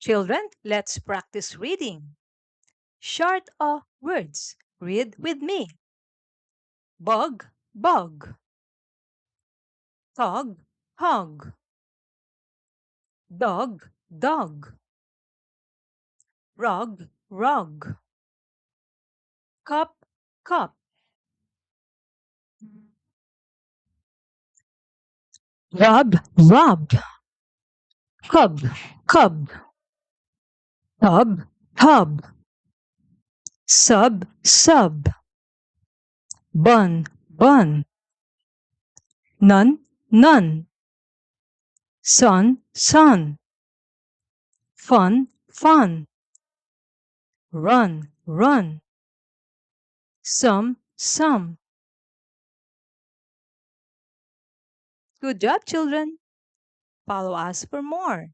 Children, let's practice reading. Short words. Read with me. Bug, bug. Hog, hog. Dog, dog. Rug, rug. Cup, cup. Rub, rub. Cub, cub. Tub, tub. Sub, sub. Bun, bun. None, none. Sun, sun. Fun, fun. Run, run. Some, some. Good job, children. Follow us for more.